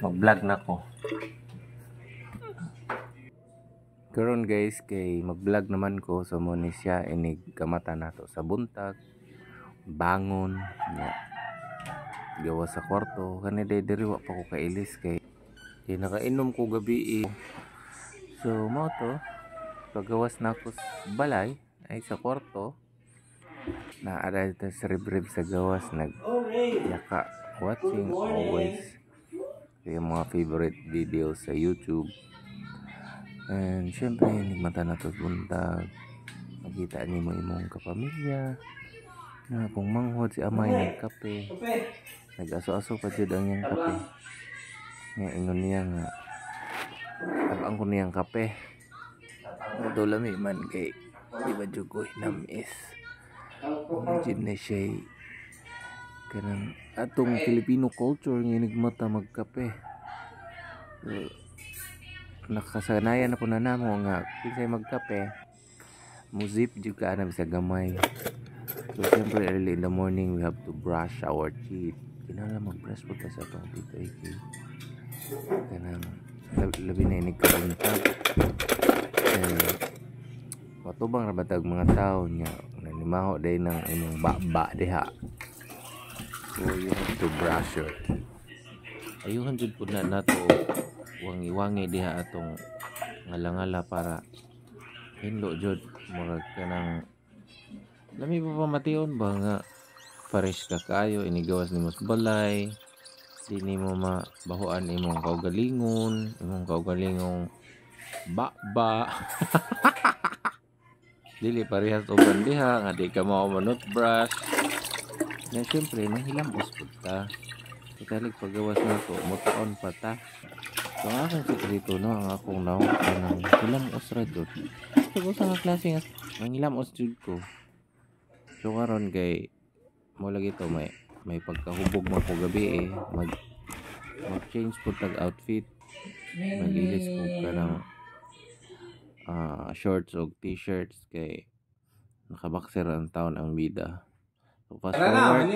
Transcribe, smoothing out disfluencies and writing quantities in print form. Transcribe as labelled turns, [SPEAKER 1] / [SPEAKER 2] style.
[SPEAKER 1] Mag-vlog na ko. Karon guys, kay mag-vlog naman ko sa mo ni siya inig kamata nato sa buntag. Bangon nya. Gawa sa kwarto, kani diri wa pa ko kailis kay nakainom ko gabi. So mo to, pagawas na ako sa balay ay sa kwarto. Naara dito sa rib sa gawas yaka watching always yung mga favorite videos sa YouTube. And syempre mata na to buntag, makita ni mo imong kapamilya na kung manghod si amay nagkape, nag-aso-aso pa jud ang iyang kape nga ingon niya nga tabang ko niyang kape ito lami man kay di ba jud ko hinamis. Imagine na siya kanang atong Filipino culture nga nigmata magkape. So, nakasanayan ako na namo nga kinsay magkape muzip jud ka na sa gamay. So siyempre early in the morning we have to brush our teeth. Kinala mag-brush po ta sa atong teeth ay kanang labi na inig kauntag. Matubang ra batag mga tao nya nanimaho day ng imong baba diha. So you have to brush your teeth. Ayuhan jud pud na nato wangi-wangi diha atong ngala-ngala para hinlo jud murag kanang lami pa pamation ba nga fresh ka kayo inigawas nimo sa balay, di nimo mabahuan imong kaugalingong baba. Dili parehas uban diha nga di ka mao manot brush. Na syempre mahilamos pud ta. Ikalig paggawas nato mutaon pa ta. So ang akong sekreto no ang akong naong kanang hilamos ra jud. So sa nga klase nga manghilamos jud ko. So karon kay mo lagi to may pagkahubog mo ko gabi mag-change po tag outfit. Mag-ilis ko kanang shorts o t-shirts kay nakaboxer ang taon ang bida. So fast forward.